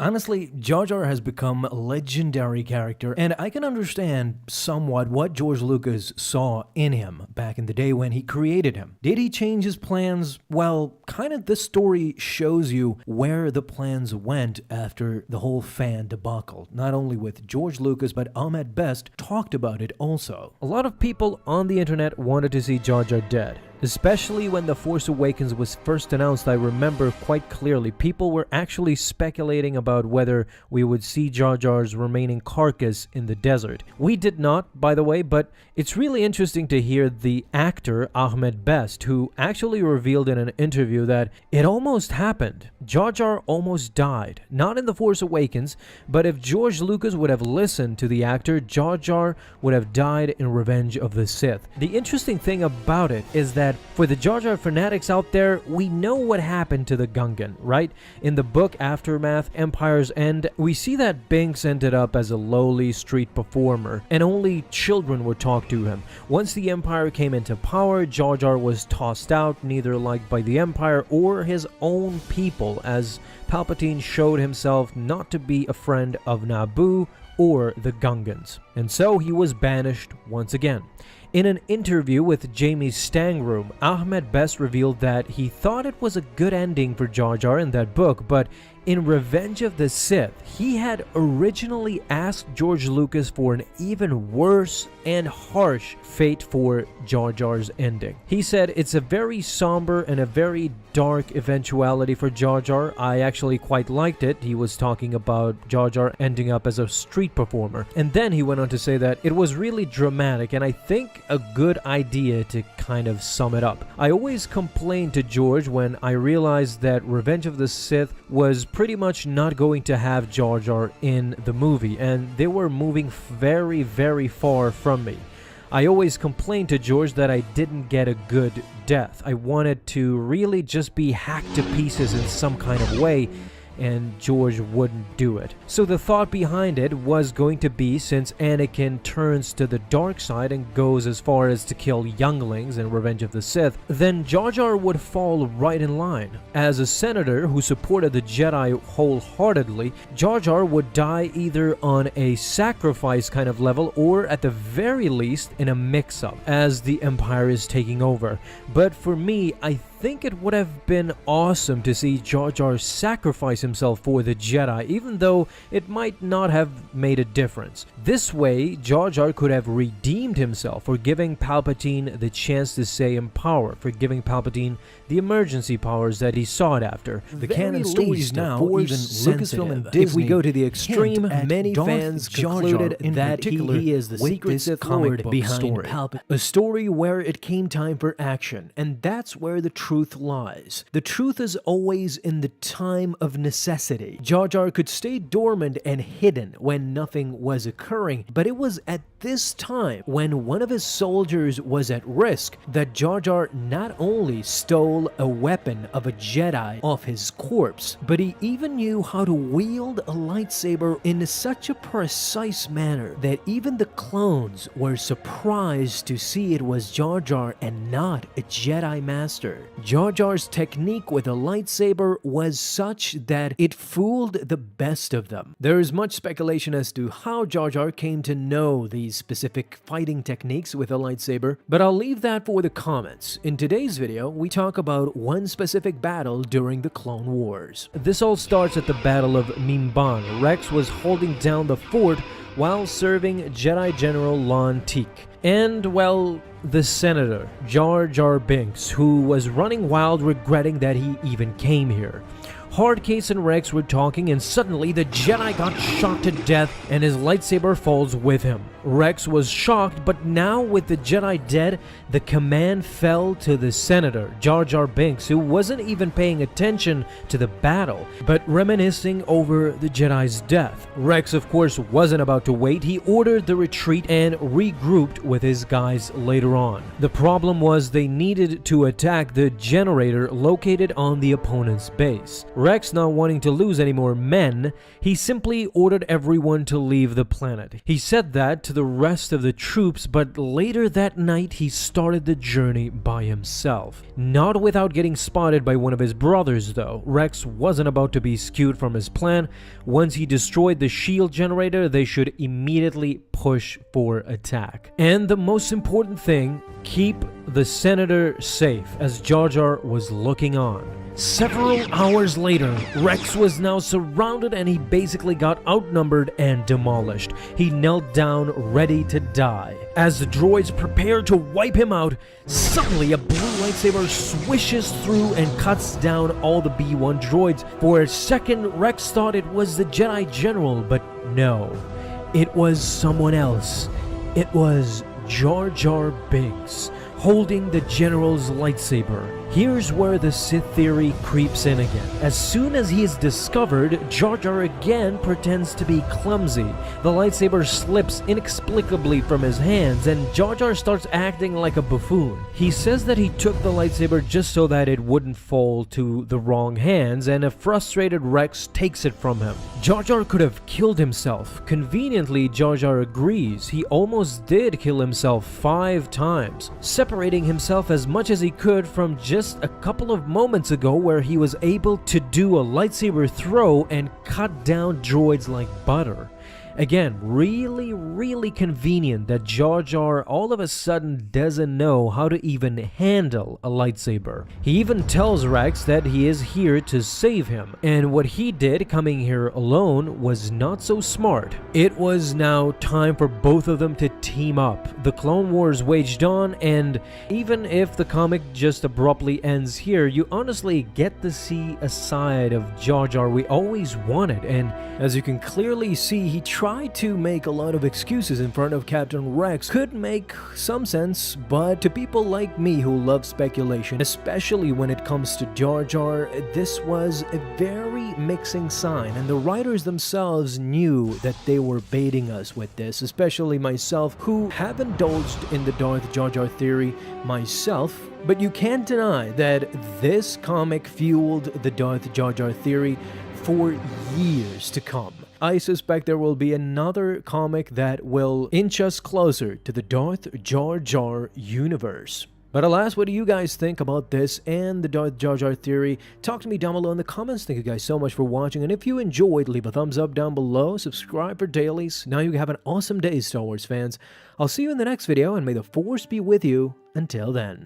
Honestly, Jar Jar has become a legendary character, and I can understand somewhat what George Lucas saw in him back in the day when he created him. Did he change his plans? Well, kind of this story shows you where the plans went after the whole fan debacle. Not only with George Lucas, but Ahmed talked about it also. A lot of people on the internet wanted to see Jar Jar dead. Especially when The Force Awakens was first announced, I remember quite clearly people were actually speculating about whether we would see Jar Jar's remaining carcass in the desert. We did not, by the way, but it's really interesting to hear the actor Ahmed, who actually revealed in an interview that it almost happened. Jar Jar almost died. Not in The Force Awakens, but if George Lucas would have listened to the actor, Jar Jar would have died in Revenge of the Sith. The interesting thing about it is that for the Jar Jar fanatics out there, we know what happened to the Gungan, right? In the book Aftermath, Empire's End, we see that Binks ended up as a lowly street performer, and only children would talk to him. Once the Empire came into power, Jar Jar was tossed out, neither liked by the Empire or his own people, as Palpatine showed himself not to be a friend of Naboo or the Gungans. And so he was banished once again. In an interview with Jamie's Stang Room, Ahmed revealed that he thought it was a good ending for Jar Jar in that book, but in Revenge of the Sith, he had originally asked George Lucas for an even worse and harsh fate for Jar Jar's ending. He said, "It's a very somber and a very dark eventuality for Jar Jar. I actually quite liked it." He was talking about Jar Jar ending up as a street performer. And then he went on to say that it was really dramatic and I think a good idea to kind of sum it up. "I always complained to George when I realized that Revenge of the Sith was pretty much not going to have Jar Jar in the movie, and they were moving very, very far from me. I always complained to George that I didn't get a good death. I wanted to really just be hacked to pieces in some kind of way, and George wouldn't do it. So the thought behind it was going to be, since Anakin turns to the dark side and goes as far as to kill younglings in Revenge of the Sith, then Jar Jar would fall right in line. As a senator who supported the Jedi wholeheartedly, Jar Jar would die either on a sacrifice kind of level or at the very least in a mix-up as the Empire is taking over. But for me, I think it would have been awesome to see Jar Jar sacrifice himself for the Jedi, even though it might not have made a difference. This way, Jar Jar could have redeemed himself for giving Palpatine the chance to stay in power, for giving Palpatine the emergency powers that he sought after. The canon stories now, even Lucasfilm and Disney, if we go to the extreme, many Darth fans Jar Jar concluded in that particular he is the with secret this Sith comic Lord book behind story. Palpatine. A story where it came time for action, and that's where the truth lies. The truth is always in the time of necessity. Jar Jar could stay dormant and hidden when nothing was occurring, but it was at this time, when one of his soldiers was at risk, that Jar Jar not only stole a weapon of a Jedi off his corpse, but he even knew how to wield a lightsaber in such a precise manner that even the clones were surprised to see it was Jar Jar and not a Jedi Master. Jar Jar's technique with a lightsaber was such that it fooled the best of them. There is much speculation as to how Jar Jar came to know these specific fighting techniques with a lightsaber, but I'll leave that for the comments. In today's video, we talk about one specific battle during the Clone Wars. This all starts at the Battle of Mimban. Rex was holding down the fort while serving Jedi General Lon Teek. And, well, the Senator, Jar Jar Binks, who was running wild regretting that he even came here. Hardcase and Rex were talking, and suddenly the Jedi got shot to death and his lightsaber falls with him. Rex was shocked, but now with the Jedi dead, the command fell to the Senator, Jar Jar Binks, who wasn't even paying attention to the battle, but reminiscing over the Jedi's death. Rex, of course, wasn't about to wait. He ordered the retreat and regrouped with his guys later on. The problem was they needed to attack the generator located on the opponent's base. Rex, not wanting to lose any more men, he simply ordered everyone to leave the planet. He said that to the rest of the troops, but later that night he started the journey by himself. Not without getting spotted by one of his brothers though. Rex wasn't about to be skewed from his plan. Once he destroyed the shield generator, they should immediately push for attack. And the most important thing, keep the senator safe, as Jar Jar was looking on. Several hours later, Rex was now surrounded and he basically got outnumbered and demolished. He knelt down, ready to die. As the droids prepared to wipe him out, suddenly a blue lightsaber swishes through and cuts down all the B-1 droids. For a second, Rex thought it was the Jedi General, but no. It was someone else. It was Jar Jar Binks, holding the General's lightsaber. Here's where the Sith theory creeps in again. As soon as he is discovered, Jar Jar again pretends to be clumsy. The lightsaber slips inexplicably from his hands and Jar Jar starts acting like a buffoon. He says that he took the lightsaber just so that it wouldn't fall to the wrong hands, and a frustrated Rex takes it from him. Jar Jar could have killed himself. Conveniently, Jar Jar agrees. He almost did kill himself 5 times, separating himself as much as he could from just a couple of moments ago where he was able to do a lightsaber throw and cut down droids like butter. Again, really convenient that Jar Jar all of a sudden doesn't know how to even handle a lightsaber. He even tells Rex that he is here to save him, and what he did coming here alone was not so smart. It was now time for both of them to team up. The Clone Wars waged on, and even if the comic just abruptly ends here, you honestly get to see a side of Jar Jar we always wanted, and as you can clearly see, he tried to make a lot of excuses in front of Captain Rex. Could make some sense, but to people like me who love speculation, especially when it comes to Jar Jar, this was a very mixing sign, and the writers themselves knew that they were baiting us with this, especially myself, who have indulged in the Darth Jar Jar theory myself. But you can't deny that this comic fueled the Darth Jar Jar theory for years to come. I suspect there will be another comic that will inch us closer to the Darth Jar Jar universe. But alas, what do you guys think about this and the Darth Jar Jar theory? Talk to me down below in the comments. Thank you guys so much for watching, and if you enjoyed, leave a thumbs up down below, subscribe for dailies. Now you have an awesome day, Star Wars fans. I'll see you in the next video, and may the Force be with you until then.